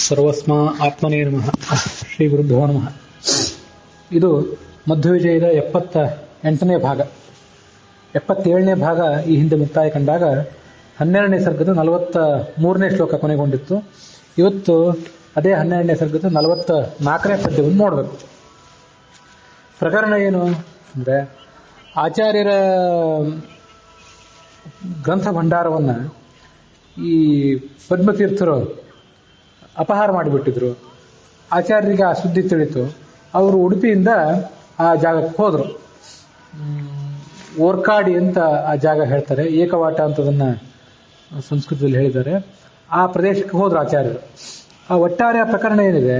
ಸರ್ವಸ್ಮ ಆತ್ಮನೇ ನಮಃ. ಶ್ರೀ ಗುರುಭ್ಯೋ ನಮಃ. ಇದು ಮಧ್ವವಿಜಯದ 78ನೇ ಭಾಗ. 77ನೇ ಭಾಗ ಈ ಹಿಂದೆ ಮುಕ್ತಾಯ ಕಂಡಾಗ 12ನೇ ಸರ್ಗದ 43ನೇ ಶ್ಲೋಕ ಕೊನೆಗೊಂಡಿತ್ತು. ಇವತ್ತು ಅದೇ 12ನೇ ಸರ್ಗದ 44ನೇ ಪದ್ಯವನ್ನು ನೋಡಬೇಕು. ಪ್ರಕರಣ ಏನು ಅಂದರೆ, ಆಚಾರ್ಯರ ಗ್ರಂಥ ಭಂಡಾರವನ್ನು ಈ ಪದ್ಮತೀರ್ಥರು ಅಪಹಾರ ಮಾಡಿಬಿಟ್ಟಿದ್ರು. ಆಚಾರ್ಯರಿಗೆ ಆ ಸುದ್ದಿ ತಿಳಿತು. ಅವರು ಉಡುಪಿಯಿಂದ ಆ ಜಾಗಕ್ಕೆ ಹೋದರು. ಓರ್ಕಾಡಿ ಅಂತ ಆ ಜಾಗ ಹೇಳ್ತಾರೆ, ಏಕವಾಟ ಅಂತದನ್ನು ಸಂಸ್ಕೃತದಲ್ಲಿ ಹೇಳಿದ್ದಾರೆ. ಆ ಪ್ರದೇಶಕ್ಕೆ ಹೋದರು ಆಚಾರ್ಯರು. ಆ ಒಟ್ಟಾರೆ ಪ್ರಕರಣ ಏನಿದೆ,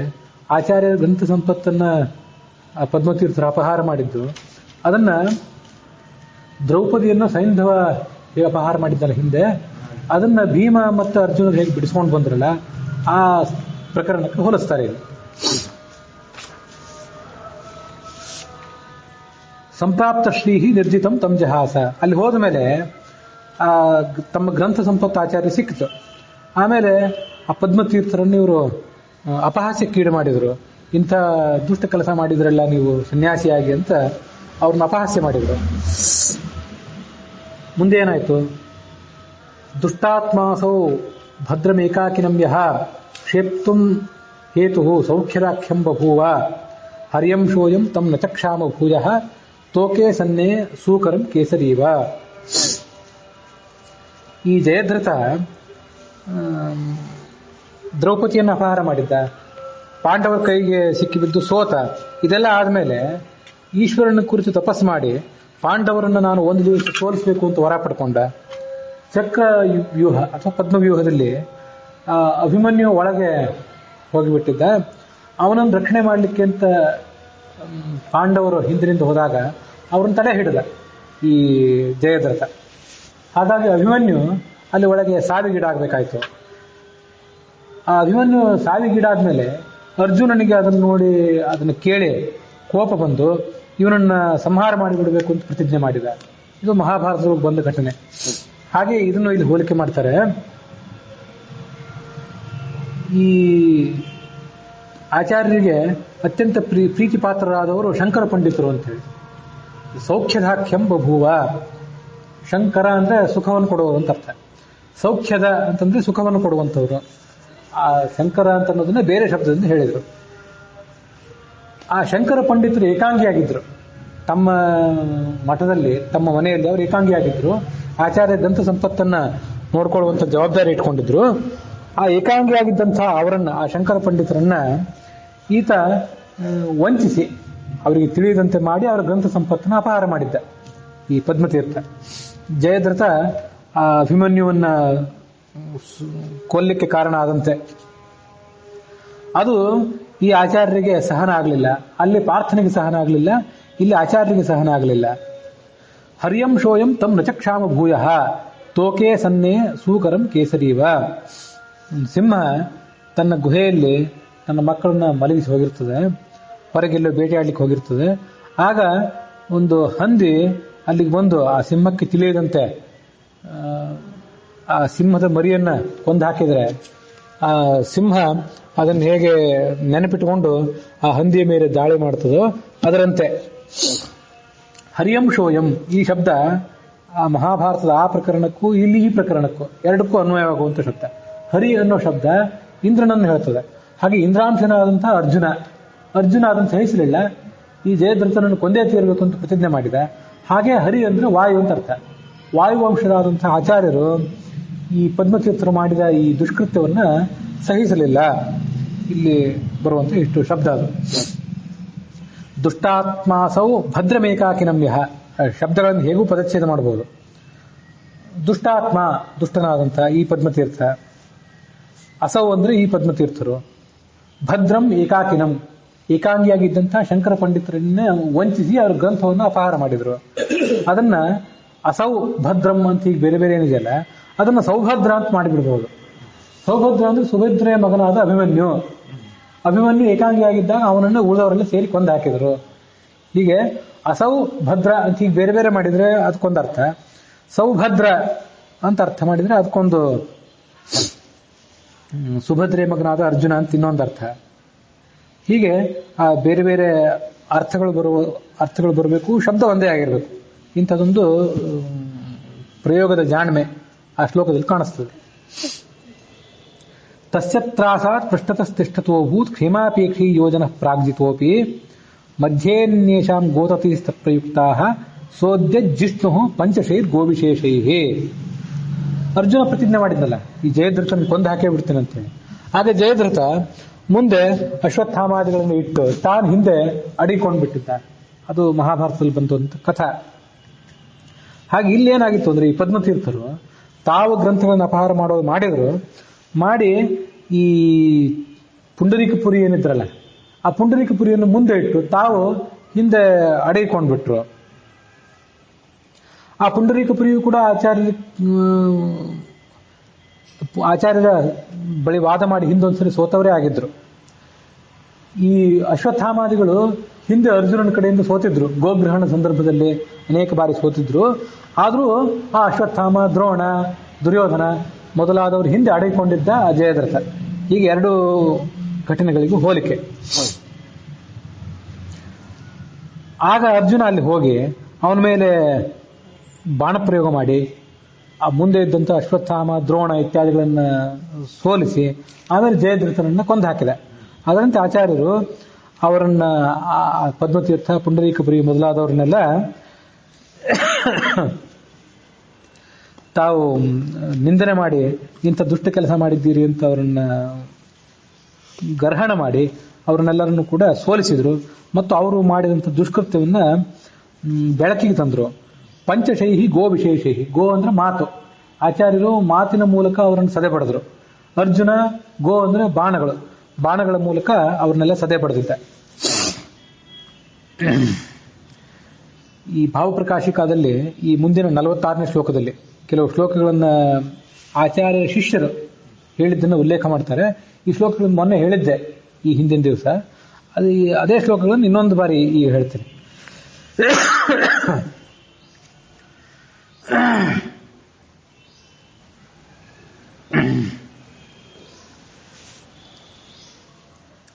ಆಚಾರ್ಯರ ಗ್ರಂಥ ಸಂಪತ್ತನ್ನು ಆ ಪದ್ಮತೀರ್ಥರು ಅಪಹಾರ ಮಾಡಿದ್ದು, ಅದನ್ನು ದ್ರೌಪದಿಯನ್ನು ಸೈಂಧವ ಹೇಗೆ ಅಪಹಾರ ಮಾಡಿದ್ದಾರೆ ಹಿಂದೆ, ಅದನ್ನು ಭೀಮ ಮತ್ತು ಅರ್ಜುನರು ಹೇಗೆ ಬಿಡಿಸ್ಕೊಂಡು ಬಂದ್ರಲ್ಲ, ಆ ಪ್ರಕರಣಕ್ಕೆ ಹೋಲಿಸ್ತಾರೆ. ಸಂಪ್ರಾಪ್ತ ಶ್ರೀಹಿ ನಿರ್ಜಿತಂ ತಂ ಜಹಾಸ. ಅಲ್ಲಿ ಹೋದ ಮೇಲೆ ತಮ್ಮ ಗ್ರಂಥ ಸಂಪತ್ತು ಆಚಾರ್ಯ ಸಿಕ್ಕಿತು. ಆಮೇಲೆ ಆ ಪದ್ಮತೀರ್ಥರನ್ನು ಇವರು ಅಪಹಾಸ್ಯಕ್ಕೀಡು ಮಾಡಿದರು. ಇಂಥ ದುಷ್ಟ ಕೆಲಸ ಮಾಡಿದ್ರಲ್ಲ ನೀವು ಸನ್ಯಾಸಿಯಾಗಿ ಅಂತ ಅವ್ರನ್ನ ಅಪಹಾಸ್ಯ ಮಾಡಿದರು. ಮುಂದೆ ಏನಾಯ್ತು? ದುಷ್ಟಾತ್ಮಾಸೌ ಭದ್ರಮೇಕಾಕಿನಮ್ಯಃ ಕ್ಷೇಪ್ತುಂ ಹೇತು ಸೌಖ್ಯದಾಖ್ಯಂ ಬಭೂವ ಹರ್ಯಂಶೋಯಂ ತಂ ನ ಚಕ್ಷಾಮ ಭೂಯಃ ತೋಕೆ ಸನ್ನೆ ಸೂಕರಂ ಕೇಸರೀವ. ಈ ಜಯದ್ರಥ ದ್ರೌಪದಿಯನ್ನು ಅಪಹಾರ ಮಾಡಿದ್ದ, ಪಾಂಡವರ ಕೈಗೆ ಸಿಕ್ಕಿಬಿದ್ದು ಸೋತ. ಇದೆಲ್ಲ ಆದಮೇಲೆ ಈಶ್ವರನ ಕುರಿತು ತಪಸ್ಸು ಮಾಡಿ ಪಾಂಡವರನ್ನು ನಾನು ಒಂದು ದಿವಸ ಸೋಲಿಸಬೇಕು ಅಂತ ವರ ಪಡ್ಕೊಂಡ. ಚಕ್ರ ವ್ಯೂಹ ಅಥವಾ ಪದ್ಮವ್ಯೂಹದಲ್ಲಿ ಅಭಿಮನ್ಯು ಒಳಗೆ ಹೋಗಿಬಿಟ್ಟಿದ್ದ. ಅವನನ್ನು ರಕ್ಷಣೆ ಮಾಡಲಿಕ್ಕೆ ಅಂತ ಪಾಂಡವರು ಹಿಂದಿನಿಂದ ಹೋದಾಗ ಅವ್ರನ್ನ ತಡೆ ಹಿಡಿದ ಈ ಜಯದ್ರಥ. ಹಾಗಾಗಿ ಅಭಿಮನ್ಯು ಅಲ್ಲಿ ಒಳಗೆ ಸಾವಿಗೀಡಾಗಬೇಕಾಯ್ತು. ಆ ಅಭಿಮನ್ಯು ಸಾವಿಗೀಡಾದ್ಮೇಲೆ ಅರ್ಜುನನಿಗೆ ಅದನ್ನು ನೋಡಿ, ಅದನ್ನು ಕೇಳಿ ಕೋಪ ಬಂದು ಇವನನ್ನ ಸಂಹಾರ ಮಾಡಿಬಿಡಬೇಕು ಅಂತ ಪ್ರತಿಜ್ಞೆ ಮಾಡಿದ. ಇದು ಮಹಾಭಾರತದಲ್ಲಿ ಬಂದ ಘಟನೆ. ಹಾಗೆ ಇದನ್ನು ಇಲ್ಲಿ ಹೋಲಿಕೆ ಮಾಡ್ತಾರೆ. ಈ ಆಚಾರ್ಯರಿಗೆ ಅತ್ಯಂತ ಪ್ರೀತಿ ಪಾತ್ರರಾದವರು ಶಂಕರ ಪಂಡಿತರು ಅಂತೇಳಿ. ಸೌಖ್ಯದಾಖ್ಯಂ ಬಭೂವ. ಶಂಕರ ಅಂದ್ರೆ ಸುಖವನ್ನು ಕೊಡುವರು ಅಂತ ಅರ್ಥ. ಸೌಖ್ಯದ ಅಂತಂದ್ರೆ ಸುಖವನ್ನು ಕೊಡುವಂಥವ್ರು. ಆ ಶಂಕರ ಅಂತ ಅನ್ನೋದನ್ನ ಬೇರೆ ಶಬ್ದದಿಂದ ಹೇಳಿದರು. ಆ ಶಂಕರ ಪಂಡಿತರು ಏಕಾಂಗಿಯಾಗಿದ್ದರು. ತಮ್ಮ ಮಠದಲ್ಲಿ, ತಮ್ಮ ಮನೆಯಲ್ಲಿ ಅವರು ಏಕಾಂಗಿಯಾಗಿದ್ದರು. ಆಚಾರ್ಯ ಗ್ರಂಥ ಸಂಪತ್ತನ್ನ ನೋಡ್ಕೊಳ್ಳುವಂಥ ಜವಾಬ್ದಾರಿ ಇಟ್ಕೊಂಡಿದ್ರು. ಆ ಏಕಾಂಗಿಯಾಗಿದ್ದಂತಹ ಅವರನ್ನ, ಆ ಶಂಕರ ಪಂಡಿತರನ್ನ ಈತ ವಂಚಿಸಿ ಅವರಿಗೆ ತಿಳಿಯದಂತೆ ಮಾಡಿ ಅವರ ಗ್ರಂಥ ಸಂಪತ್ತನ್ನು ಅಪಹಾರ ಮಾಡಿದ್ದ ಈ ಪದ್ಮತೀರ್ಥ. ಜಯದ್ರಥ ಆ ಅಭಿಮನ್ಯುವನ್ನ ಕೊಲ್ಲಿಕ್ಕೆ ಕಾರಣ ಆದಂತೆ. ಅದು ಈ ಆಚಾರ್ಯರಿಗೆ ಸಹನ ಆಗಲಿಲ್ಲ. ಅಲ್ಲಿ ಪಾರ್ಥನಿಗೆ ಸಹನ ಆಗಲಿಲ್ಲ, ಇಲ್ಲಿ ಆಚಾರ್ಯರಿಗೆ ಸಹನ ಆಗಲಿಲ್ಲ. ಹರ್ಯಂ ಶೋಯಂ ತಂ ನಚಕ್ಷಾಮ ಭೂಯಃ ತೋಕೆ ಸನ್ನೆ ಸೂಕರಂ ಕೇಸರೀವ. ಸಿಂಹ ತನ್ನ ಗುಹೆಯಲ್ಲಿ ತನ್ನ ಮಕ್ಕಳನ್ನ ಮಲಗಿಸಿ ಹೋಗಿರ್ತದೆ, ಹೊರಗೆಲ್ಲೋ ಬೇಟೆಯಾಡ್ಲಿಕ್ಕೆ ಹೋಗಿರ್ತದೆ. ಆಗ ಒಂದು ಹಂದಿ ಅಲ್ಲಿಗೆ ಬಂದು ಆ ಸಿಂಹಕ್ಕೆ ತಿಳಿಯದಂತೆ ಆ ಸಿಂಹದ ಮರಿಯನ್ನ ಕೊಂದು ಹಾಕಿದ್ರೆ, ಆ ಸಿಂಹ ಅದನ್ನು ಹೇಗೆ ನೆನಪಿಟ್ಟುಕೊಂಡು ಆ ಹಂದಿಯ ಮೇಲೆ ದಾಳಿ ಮಾಡ್ತದೋ ಅದರಂತೆ ಹರಿಯಂ ಶೋಯಂ. ಈ ಶಬ್ದ ಆ ಮಹಾಭಾರತದ ಆ ಪ್ರಕರಣಕ್ಕೂ ಇಲ್ಲಿ ಈ ಪ್ರಕರಣಕ್ಕೂ ಎರಡಕ್ಕೂ ಅನ್ವಯವಾಗುವಂಥ ಶಬ್ದ. ಹರಿ ಅನ್ನೋ ಶಬ್ದ ಇಂದ್ರನನ್ನು ಹೇಳ್ತದೆ. ಹಾಗೆ ಇಂದ್ರಾಂಶನಾದಂತಹ ಅರ್ಜುನ ಅದನ್ನು ಸಹಿಸಲಿಲ್ಲ. ಈ ಜಯದ್ರಥನನ್ನು ಕೊಂದೇ ತೀರಬೇಕು ಅಂತ ಪ್ರತಿಜ್ಞೆ ಮಾಡಿದ. ಹಾಗೆ ಹರಿ ಅಂದ್ರೆ ವಾಯು ಅಂತ ಅರ್ಥ. ವಾಯುವಂಶರಾದಂತಹ ಆಚಾರ್ಯರು ಈ ಪದ್ಮತೀರ್ಥರು ಮಾಡಿದ ಈ ದುಷ್ಕೃತ್ಯವನ್ನ ಸಹಿಸಲಿಲ್ಲ. ಇಲ್ಲಿ ಬರುವಂತ ಇಷ್ಟು ಶಬ್ದ ಅದು. ದುಷ್ಟಾತ್ಮಾಸೌ ಭದ್ರಮೇಕಾಕಿನಮ್ಯಃ. ಶಬ್ದಗಳನ್ನು ಹೇಗೂ ಪದಚ್ಛೇದ ಮಾಡಬಹುದು. ದುಷ್ಟಾತ್ಮ, ದುಷ್ಟನಾದಂತಹ ಈ ಪದ್ಮತೀರ್ಥ. ಅಸೌ ಅಂದ್ರೆ ಈ ಪದ್ಮತೀರ್ಥರು. ಭದ್ರಂ ಏಕಾಕಿನಂ, ಏಕಾಂಗಿಯಾಗಿದ್ದಂತಹ ಶಂಕರ ಪಂಡಿತರನ್ನ ವಂಚಿಸಿ ಅವರ ಗ್ರಂಥವನ್ನು ಅಪಹಾರ ಮಾಡಿದ್ರು. ಅದನ್ನ ಅಸೌ ಭದ್ರಂ ಅಂತ ಈಗ ಬೇರೆ ಬೇರೆ ಏನಿದೆಯಲ್ಲ, ಅದನ್ನ ಸೌಭದ್ರ ಅಂತ ಮಾಡಿಬಿಡ್ಬಹುದು. ಸೌಭದ್ರ ಅಂದ್ರೆ ಸುಭದ್ರೆಯ ಮಗನಾದ ಅಭಿಮನ್ಯು ಏಕಾಂಗಿಯಾಗಿದ್ದಾಗ ಅವನನ್ನು ಉಳಿದವರೆಲ್ಲ ಸೇರಿ ಕೊಂದು ಹಾಕಿದ್ರು. ಹೀಗೆ ಅಸೌ ಭದ್ರ ಅಂತ ಈಗ ಬೇರೆ ಬೇರೆ ಮಾಡಿದ್ರೆ ಅದಕ್ಕೊಂದು ಅರ್ಥ, ಸೌಭದ್ರ ಅಂತ ಅರ್ಥ ಮಾಡಿದ್ರೆ ಅದಕ್ಕೊಂದು ಸುಭದ್ರೆ ಮಗನಾದ ಅರ್ಜುನ ಅಂತ ಇನ್ನೊಂದು ಅರ್ಥ. ಹೀಗೆ ಆ ಬೇರೆ ಬೇರೆ ಅರ್ಥಗಳು ಬರಬೇಕು, ಶಬ್ದ ಒಂದೇ ಆಗಿರಬೇಕು. ಇಂಥದ್ದೊಂದು ಪ್ರಯೋಗದ ಜಾಣ್ಮೆ ಆ ಶ್ಲೋಕದಲ್ಲಿ ಕಾಣಿಸ್ತದೆ. ತಸ್ಯತ್ರಾಸಾತ್ ಪೃಷ್ಠತಸ್ತಿಷ್ಠತೋಭೂತ್ ಕ್ಷೇಮಾಪೇಕ್ಷಿ ಯೋಜನ ಪ್ರಾಗ್ಜಿತೋಪಿ ಮಧ್ಯೇನ್ಯೇಷಾಂ ಗೋತತೀಸ್ತ ಪ್ರಯುಕ್ತಾಃ ಸೋದ್ಯ ಜಿಷ್ಣು ಪಂಚಶೈರ್ ಗೋವಿಶೇಷೈಹೇ. ಅರ್ಜುನ ಪ್ರತಿಜ್ಞೆ ಮಾಡಿದ್ನಲ್ಲ, ಈ ಜಯದ್ರಥನ ಕೊಂದು ಹಾಕೇ ಬಿಡ್ತೇನಂತೇಳಿ. ಆಗ ಜಯದ್ರಥ ಮುಂದೆ ಅಶ್ವತ್ಥಾಮಾದಿಗಳನ್ನು ಇಟ್ಟು ತಾನು ಹಿಂದೆ ಅಡಿಕೊಂಡು ಬಿಟ್ಟಿದ್ದ. ಅದು ಮಹಾಭಾರತದಲ್ಲಿ ಬಂದಂತ ಕಥಾ. ಹಾಗೆ ಇಲ್ಲೇನಾಗಿತ್ತು ಅಂದ್ರೆ, ಈ ಪದ್ಮತೀರ್ಥರು ತಾವು ಗ್ರಂಥಗಳನ್ನು ಅಪಹಾರ ಮಾಡಿದ್ರು. ಮಾಡಿ ಈ ಪುಂಡರೀಕಪುರಿ ಏನಿದ್ರಲ್ಲ, ಆ ಪುಂಡರೀಕಪುರಿಯನ್ನು ಮುಂದೆ ಇಟ್ಟು ತಾವು ಹಿಂದೆ ಅಡಗಿಕೊಂಡ್ಬಿಟ್ರು. ಆ ಪುಂಡರೀಕಪುರಿಯು ಕೂಡ ಆಚಾರ್ಯರ ಬಳಿ ವಾದ ಮಾಡಿ ಹಿಂದೊಂದ್ಸರಿ ಸೋತವರೇ ಆಗಿದ್ರು. ಈ ಅಶ್ವತ್ಥಾಮಾದಿಗಳು ಹಿಂದೆ ಅರ್ಜುನನ ಕಡೆಯಿಂದ ಸೋತಿದ್ರು, ಗೋಗ್ರಹಣ ಸಂದರ್ಭದಲ್ಲಿ ಅನೇಕ ಬಾರಿ ಸೋತಿದ್ರು. ಆದರೂ ಆ ಅಶ್ವತ್ಥಾಮ, ದ್ರೋಣ, ದುರ್ಯೋಧನ ಮೊದಲಾದವರು ಹಿಂದೆ ಅಡಗಿಕೊಂಡಿದ್ದ ಜಯದ್ರಥ. ಹೀಗೆ ಎರಡು ಘಟನೆಗಳಿಗೂ ಹೋಲಿಕೆ. ಆಗ ಅರ್ಜುನ ಅಲ್ಲಿ ಹೋಗಿ ಅವನ ಮೇಲೆ ಬಾಣಪ್ರಯೋಗ ಮಾಡಿ ಆ ಮುಂದೆ ಇದ್ದಂಥ ಅಶ್ವತ್ಥಾಮ, ದ್ರೋಣ ಇತ್ಯಾದಿಗಳನ್ನು ಸೋಲಿಸಿ ಆಮೇಲೆ ಜಯದ್ರಥನನ್ನ ಕೊಂದು ಹಾಕಿದ. ಅದರಂತೆ ಆಚಾರ್ಯರು ಅವರನ್ನ ಪದ್ಮತೀರ್ಥ, ಪುಂಡರೀಕಪುರಿ ಮೊದಲಾದವ್ರನ್ನೆಲ್ಲ ತಾವು ನಿಂದನೆ ಮಾಡಿ ಇಂಥ ದುಷ್ಟ ಕೆಲಸ ಮಾಡಿದ್ದೀರಿ ಅಂತ ಅವರನ್ನ ಗರ್ಹಣ ಮಾಡಿ ಅವ್ರನ್ನೆಲ್ಲರನ್ನು ಕೂಡ ಸೋಲಿಸಿದ್ರು. ಮತ್ತು ಅವರು ಮಾಡಿದಂಥ ದುಷ್ಕೃತ್ಯವನ್ನ ಬೆಳಕಿಗೆ ತಂದರು. ಪಂಚಶೈಹಿ ಗೋ ವಿಶೇಷೈಹಿ. ಗೋ ಅಂದ್ರೆ ಮಾತು. ಆಚಾರ್ಯರು ಮಾತಿನ ಮೂಲಕ ಅವರನ್ನು ಸದೆ ಬಡಿದ್ರು. ಅರ್ಜುನ ಗೋ ಅಂದ್ರೆ ಬಾಣಗಳ ಮೂಲಕ ಅವ್ರನ್ನೆಲ್ಲ ಸದೆ ಬಡಿದಿದ್ದ. ಈ ಭಾವಪ್ರಕಾಶಿಕಾದಲ್ಲಿ ಈ ಮುಂದಿನ 46ನೇ ಶ್ಲೋಕದಲ್ಲಿ ಕೆಲವು ಶ್ಲೋಕಗಳನ್ನ ಆಚಾರ್ಯರ ಶಿಷ್ಯರು ಹೇಳಿದ್ದನ್ನು ಉಲ್ಲೇಖ ಮಾಡ್ತಾರೆ. ಈ ಶ್ಲೋಕಗಳನ್ನು ಮೊನ್ನೆ ಹೇಳಿದ್ದೆ ಈ ಹಿಂದಿನ ದಿವಸ. ಅದೇ ಶ್ಲೋಕಗಳನ್ನು ಇನ್ನೊಂದು ಬಾರಿ ಈಗ ಹೇಳ್ತೀನಿ.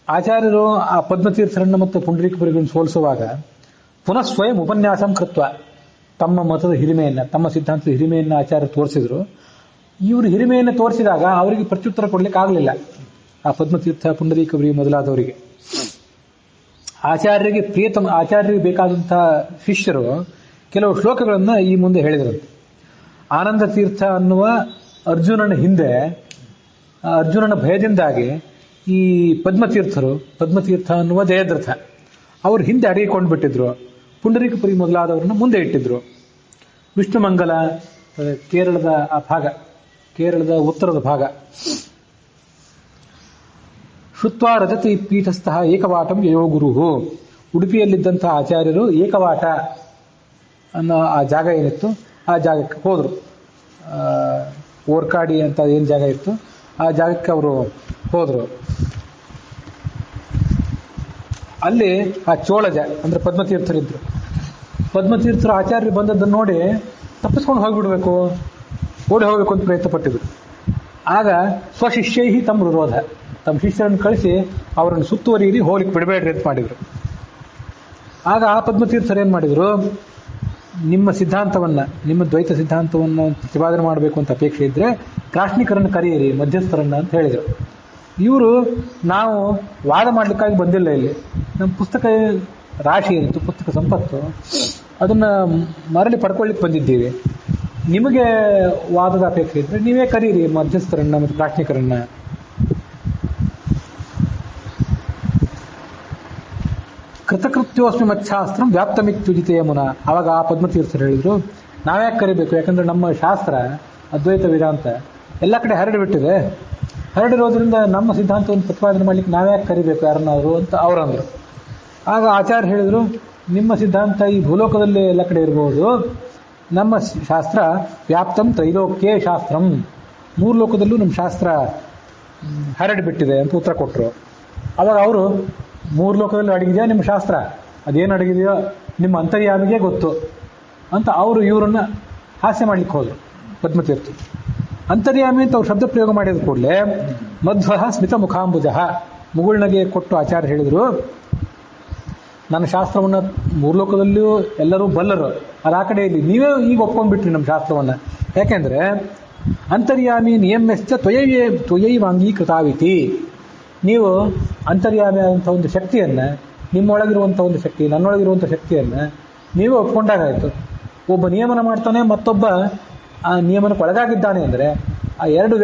ಆಚಾರ್ಯರು ಆ ಪದ್ಮತೀರ್ಥರನ್ನು ಮತ್ತು ಪುಂಡರೀಕಪುರಿಗಳನ್ನು ಸೋಲಿಸುವಾಗ ಪುನಃ ಸ್ವಯಂ ಉಪನ್ಯಾಸಂ ಕೃತ್ವ ತಮ್ಮ ಮತದ ಹಿರಿಮೆಯನ್ನ, ತಮ್ಮ ಸಿದ್ಧಾಂತದ ಹಿರಿಮೆಯನ್ನ ಆಚಾರ್ಯರು ತೋರಿಸಿದ್ರು. ಇವರು ಹಿರಿಮೆಯನ್ನು ತೋರಿಸಿದಾಗ ಅವರಿಗೆ ಪ್ರತ್ಯುತ್ತರ ಕೊಡ್ಲಿಕ್ಕೆ ಆಗಲಿಲ್ಲ. ಆ ಪದ್ಮತೀರ್ಥ, ಪುಂಡರೀಕಪುರಿ ಮೊದಲಾದವರಿಗೆ ಆಚಾರ್ಯರಿಗೆ ಬೇಕಾದಂತಹ ಶಿಷ್ಯರು ಕೆಲವು ಶ್ಲೋಕಗಳನ್ನ ಈ ಮುಂದೆ ಹೇಳಿದ್ರಂತೆ. ಆನಂದ ತೀರ್ಥ ಅನ್ನುವ ಅರ್ಜುನನ ಹಿಂದೆ, ಅರ್ಜುನನ ಭಯದಿಂದಾಗಿ ಈ ಪದ್ಮತೀರ್ಥ ಅನ್ನುವ ಜಯದ್ರಥ ಅವರು ಹಿಂದೆ ಅಡಗಿಕೊಂಡು ಬಿಟ್ಟಿದ್ರು. ಪುಂಡರೀಕಪುರಿ ಮೊದಲಾದವರನ್ನ ಮುಂದೆ ಇಟ್ಟಿದ್ರು. ವಿಷ್ಣುಮಂಗಲ, ಕೇರಳದ ಆ ಭಾಗ, ಕೇರಳದ ಉತ್ತರದ ಭಾಗ. ಶುತ್ವ ರಜತಿ ಪೀಠಸ್ಥಃ ಏಕವಾಟಂ ಯಯೋ ಗುರುಹು. ಉಡುಪಿಯಲ್ಲಿದ್ದಂತಹ ಆಚಾರ್ಯರು ಏಕವಾಟ ಅನ್ನೋ ಆ ಜಾಗ ಏನಿತ್ತು ಆ ಜಾಗಕ್ಕೆ ಹೋದ್ರು. ಓರ್ಕಾಡಿ ಅಂತ ಏನು ಜಾಗ ಇತ್ತು ಆ ಜಾಗಕ್ಕೆ ಅವರು ಹೋದ್ರು. ಅಲ್ಲಿ ಆ ಚೋಳಜ ಅಂದ್ರೆ ಪದ್ಮತೀರ್ಥರಿದ್ರು. ಪದ್ಮತೀರ್ಥರು ಆಚಾರ್ಯರು ಬಂದದ್ದನ್ನು ನೋಡಿ ತಪ್ಪಿಸ್ಕೊಂಡು ಹೋಗ್ಬಿಡ್ಬೇಕು, ಓಡಿ ಹೋಗ್ಬೇಕು ಅಂತ ಪ್ರಯತ್ನ ಪಟ್ಟಿದ್ರು. ಆಗ ಸ್ವಶಿಷ್ಯೈಹಿ ತಮ್ಮ ವಿರೋಧ, ತಮ್ಮ ಶಿಷ್ಯರನ್ನು ಕಳಿಸಿ ಅವರನ್ನು ಸುತ್ತುವರಿಯಲ್ಲಿ ಹೋಗ್ಲಿಕ್ಕೆ ಬಿಡಬೇಡ್ರಿ ಅಂತ ಮಾಡಿದ್ರು. ಆಗ ಆ ಪದ್ಮತೀರ್ಥರು ಏನ್ ಮಾಡಿದ್ರು, ನಿಮ್ಮ ಸಿದ್ಧಾಂತವನ್ನ, ನಿಮ್ಮ ದ್ವೈತ ಸಿದ್ಧಾಂತವನ್ನ ಪ್ರತಿಪಾದನೆ ಮಾಡಬೇಕು ಅಂತ ಅಪೇಕ್ಷೆ ಇದ್ರೆ ದಾರ್ಶನಿಕರನ್ನು ಕರೆಯಿರಿ, ಮಧ್ಯಸ್ಥರನ್ನ ಅಂತ ಹೇಳಿದರು. ಇವರು ನಾವು ವಾದ ಮಾಡ್ಲಿಕ್ಕಾಗಿ ಬಂದಿಲ್ಲ, ಇಲ್ಲಿ ನಮ್ಮ ಪುಸ್ತಕ ರಾಶಿ ಏನಿತ್ತು, ಪುಸ್ತಕ ಸಂಪತ್ತು, ಅದನ್ನ ಮರಳಿ ಪಡ್ಕೊಳ್ಳಿಕ್ಕೆ ಬಂದಿದ್ದೀವಿ. ನಿಮಗೆ ವಾದದ ಅಪೇಕ್ಷೆ ಇದ್ರೆ ನೀವೇ ಕರೀರಿ ಮಧ್ಯಸ್ಥರನ್ನ ಮತ್ತು ದಾರ್ಶನಿಕರನ್ನ. ಕೃತಕೃತ್ಯೋಸ್ಮಿ ಮತ್ಶಾಸ್ತ್ರಂ ವ್ಯಾಪ್ತಮಿತ್ಯುಜಿತೇ ಮುನ. ಅವಾಗ ಆ ಪದ್ಮತೀರ್ಥರು ಹೇಳಿದ್ರು, ನಾವ್ಯಾಕೆ ಕರಿಬೇಕು, ಯಾಕಂದ್ರೆ ನಮ್ಮ ಶಾಸ್ತ್ರ ಅದ್ವೈತ ವೇದಾಂತ ಎಲ್ಲ ಕಡೆ ಹರಡಿಬಿಟ್ಟಿದೆ. ಹರಡಿರೋದ್ರಿಂದ ನಮ್ಮ ಸಿದ್ಧಾಂತವನ್ನು ಪ್ರತಿಪಾದನೆ ಮಾಡ್ಲಿಕ್ಕೆ ನಾವ್ಯಾಕೆ ಕರಿಬೇಕು ಯಾರನ್ನಾದ್ರು ಅಂತ ಅವರಂದ್ರು. ಆಗ ಆಚಾರ್ಯ ಹೇಳಿದ್ರು, ನಿಮ್ಮ ಸಿದ್ಧಾಂತ ಈ ಭೂಲೋಕದಲ್ಲಿ ಎಲ್ಲ ಕಡೆ ಇರಬಹುದು, ನಮ್ಮ ಶಾಸ್ತ್ರ ವ್ಯಾಪ್ತಂ ತ್ರೈಲೋಕ್ಯೇ ಶಾಸ್ತ್ರಂ, 3 ಲೋಕದಲ್ಲೂ ನಮ್ಮ ಶಾಸ್ತ್ರ ಹರಡಿಬಿಟ್ಟಿದೆ ಅಂತ ಉತ್ತರ ಕೊಟ್ಟರು. ಅವಾಗ ಅವರು, 3 ಲೋಕದಲ್ಲಿ ಅಡಗಿದೆಯಾ ನಿಮ್ಮ ಶಾಸ್ತ್ರ, ಅದೇನು ಅಡಗಿದೆಯೋ ನಿಮ್ಮ ಅಂತರ್ಯಾಮಿಗೆ ಗೊತ್ತು ಅಂತ ಅವರು ಇವರನ್ನ ಹಾಸ್ಯ ಮಾಡ್ಲಿಕ್ಕೆ ಹೋದ್ರು ಪದ್ಮತೀರ್ಥ. ಅಂತರ್ಯಾಮಿ ಅಂತ ಅವ್ರು ಶಬ್ದ ಪ್ರಯೋಗ ಮಾಡಿದ ಕೂಡಲೇ ಮಧ್ವ ಸ್ಮಿತ ಮುಖಾಂಬುಜ ಮುಗುಳ್ನಗೆ ಕೊಟ್ಟು ಆಚಾರ್ಯ ಹೇಳಿದ್ರು, ನನ್ನ ಶಾಸ್ತ್ರವನ್ನ ಮೂರ್ಲೋಕದಲ್ಲಿಯೂ ಎಲ್ಲರೂ ಬಲ್ಲರು, ಅದು ಆ ಕಡೆಯಲ್ಲಿ ನೀವೇ ಈಗ ಒಪ್ಕೊಂಡ್ಬಿಟ್ರಿ ನಮ್ಮ ಶಾಸ್ತ್ರವನ್ನ. ಯಾಕೆಂದ್ರೆ ಅಂತರ್ಯಾಮಿ ನಿಯಮ್ಯಶ್ಚ ತ್ವಯೈವ ಅಂಗೀಕೃತಾವಿತಿ. ನೀವು ಅಂತರ್ಯಾಮಿ ಆದಂಥ ಒಂದು ಶಕ್ತಿಯನ್ನ, ನಿಮ್ಮೊಳಗಿರುವಂಥ ಒಂದು ಶಕ್ತಿ, ನನ್ನೊಳಗಿರುವಂಥ ಶಕ್ತಿಯನ್ನ ನೀವೇ ಒಪ್ಕೊಂಡಾಗಾಯ್ತು. ಒಬ್ಬ ನಿಯಮನ ಮಾಡ್ತಾನೆ, ಮತ್ತೊಬ್ಬ ಆ ನಿಯಮನಕ್ಕೆ ಒಳಗಾಗಿದ್ದಾನೆ ಅಂದರೆ ಆ ಎರಡು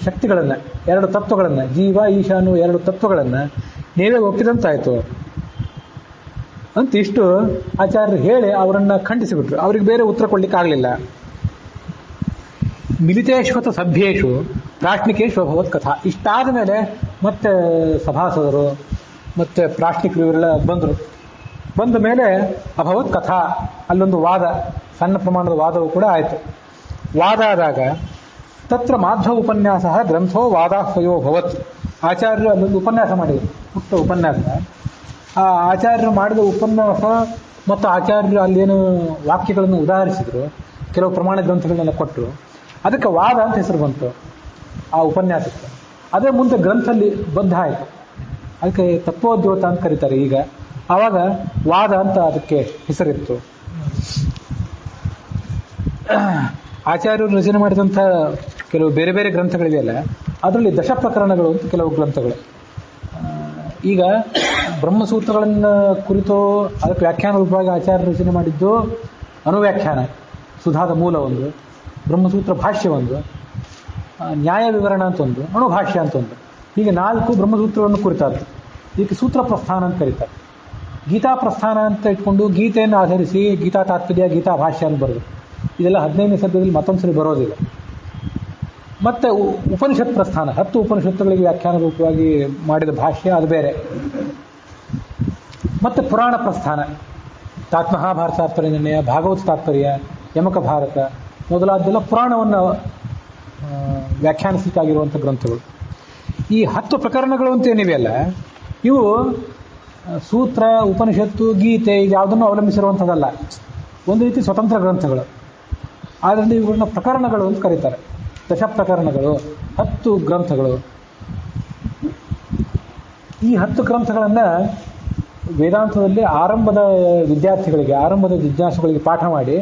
ಶಕ್ತಿಗಳನ್ನ, ಎರಡು ತತ್ವಗಳನ್ನ, ಜೀವ ಈಶ ಅನ್ನುವ ಎರಡು ತತ್ವಗಳನ್ನ ನೀವೇ ಒಪ್ಪಿದಂತಾಯ್ತು ಅಂತ ಇಷ್ಟು ಆಚಾರ್ಯರು ಹೇಳಿ ಅವರನ್ನ ಖಂಡಿಸಿಬಿಟ್ರು. ಅವ್ರಿಗೆ ಬೇರೆ ಉತ್ತರ ಕೊಡ್ಲಿಕ್ಕೆ ಆಗಲಿಲ್ಲ. ಮಿಲಿತೇಶ್ವತ ಸಭ್ಯೇಶು ಪ್ರಾಶ್ನಿಕೇಶು ಅಭವತ್ ಕಥಾ. ಇಷ್ಟಾದ ಮೇಲೆ ಮತ್ತೆ ಸಭಾಸದರು ಮತ್ತೆ ಪ್ರಾಶ್ನಿಕರು ಇವರೆಲ್ಲ ಬಂದರು. ಬಂದ ಮೇಲೆ ಅಭವತ್ ಕಥಾ, ಅಲ್ಲೊಂದು ವಾದ, ಸಣ್ಣ ಪ್ರಮಾಣದ ವಾದವೂ ಕೂಡ ಆಯಿತು. ವಾದ ಆದಾಗ ತತ್ರ ಮಾಧ್ವ ಉಪನ್ಯಾಸ ಗ್ರಂಥೋ ವಾದಾಹ್ವಯೋ ಭವತ್. ಆಚಾರ್ಯರು ಅಲ್ಲೊಂದು ಉಪನ್ಯಾಸ ಮಾಡಿದರು, ಪುಟ್ಟ ಉಪನ್ಯಾಸ. ಆ ಆಚಾರ್ಯರು ಮಾಡಿದ ಉಪನ್ಯಾಸ ಮತ್ತು ಆಚಾರ್ಯರು ಅಲ್ಲೇನು ವಾಕ್ಯಗಳನ್ನು ಉದಾಹರಿಸಿದ್ರು, ಕೆಲವು ಪ್ರಮಾಣ ಗ್ರಂಥಗಳನ್ನೆಲ್ಲ ಕೊಟ್ಟರು. ಅದಕ್ಕೆ ವಾದ ಅಂತ ಹೆಸರು ಬಂತು ಆ ಉಪನ್ಯಾಸಕ್ಕೆ. ಅದೇ ಮುಂದೆ ಗ್ರಂಥದಲ್ಲಿ ಬದ್ಧ ಆಯಿತು. ಅದಕ್ಕೆ ತತ್ವೋದ್ಯೋತ ಅಂತ ಕರೀತಾರೆ ಈಗ. ಆವಾಗ ವಾದ ಅಂತ ಅದಕ್ಕೆ ಹೆಸರಿತ್ತು. ಆಚಾರ್ಯರು ರಚನೆ ಮಾಡಿದಂಥ ಕೆಲವು ಬೇರೆ ಬೇರೆ ಗ್ರಂಥಗಳಿದೆಯಲ್ಲ, ಅದರಲ್ಲಿ ದಶ ಪ್ರಕರಣಗಳು ಅಂತ ಕೆಲವು ಗ್ರಂಥಗಳು. ಈಗ ಬ್ರಹ್ಮಸೂತ್ರಗಳನ್ನು ಕುರಿತು ಅದಕ್ಕೆ ವ್ಯಾಖ್ಯಾನ ರೂಪವಾಗಿ ಆಚಾರ್ಯರು ರಚನೆ ಮಾಡಿದ್ದು ಅನುವ್ಯಾಖ್ಯಾನ, ಸುಧಾದ ಮೂಲ ಒಂದು, ಬ್ರಹ್ಮಸೂತ್ರ ಭಾಷ್ಯ ಒಂದು, ನ್ಯಾಯ ವಿವರಣ ಅಂತ ಒಂದು, ಅಣುಭಾಷ್ಯ ಅಂತ ಒಂದು. ಹೀಗೆ 4 ಬ್ರಹ್ಮಸೂತ್ರವನ್ನು ಕುರಿತಾದ್ರು. ಇದಕ್ಕೆ ಸೂತ್ರ ಪ್ರಸ್ಥಾನ ಅಂತ ಕರೀತಾರೆ. ಗೀತಾ ಪ್ರಸ್ಥಾನ ಅಂತ ಇಟ್ಕೊಂಡು ಗೀತೆಯನ್ನು ಆಧರಿಸಿ ಗೀತಾ ತಾತ್ಪರ್ಯ, ಗೀತಾ ಭಾಷ್ಯ ಅಂತ ಬರೋದು. ಇದೆಲ್ಲ 15ನೇ ಶತಕದಲ್ಲಿ ಮತ್ತೊಂದು ಸರಿ ಬರೋದಿಲ್ಲ. ಮತ್ತೆ ಉಪನಿಷತ್ ಪ್ರಸ್ಥಾನ, 10 ಉಪನಿಷತ್ತುಗಳಿಗೆ ವ್ಯಾಖ್ಯಾನ ರೂಪವಾಗಿ ಮಾಡಿದ ಭಾಷ್ಯ, ಅದು ಬೇರೆ. ಮತ್ತೆ ಪುರಾಣ ಪ್ರಸ್ಥಾನ, ಮಹಾಭಾರತ ತಾತ್ಪರ್ಯ ನಿರ್ಣಯ, ಭಾಗವತ ತಾತ್ಪರ್ಯ, ಯಮಕ ಭಾರತ ಮೊದಲಾದ್ದೆಲ್ಲ ಪುರಾಣವನ್ನು ವ್ಯಾಖ್ಯಾನಿಸಲಿಕ್ಕಾಗಿರುವಂಥ ಗ್ರಂಥಗಳು. ಈ 10 ಪ್ರಕರಣಗಳು ಅಂತ ಏನಿವೆಯಲ್ಲ, ಇವು ಸೂತ್ರ, ಉಪನಿಷತ್ತು, ಗೀತೆ ಯಾವುದನ್ನು ಅವಲಂಬಿಸಿರುವಂಥದ್ದಲ್ಲ. ಒಂದು ರೀತಿ ಸ್ವತಂತ್ರ ಗ್ರಂಥಗಳು. ಆದ್ದರಿಂದ ಇವುಗಳನ್ನ ಪ್ರಕರಣಗಳು ಅಂತ ಕರೀತಾರೆ. ದಶ ಪ್ರಕರಣಗಳು, 10 ಗ್ರಂಥಗಳು. ಈ 10 ಗ್ರಂಥಗಳನ್ನು ವೇದಾಂತದಲ್ಲಿ ಆರಂಭದ ವಿದ್ಯಾರ್ಥಿಗಳಿಗೆ, ಆರಂಭದ ಜಿಜ್ಞಾಸುಗಳಿಗೆ ಪಾಠ ಮಾಡಿ,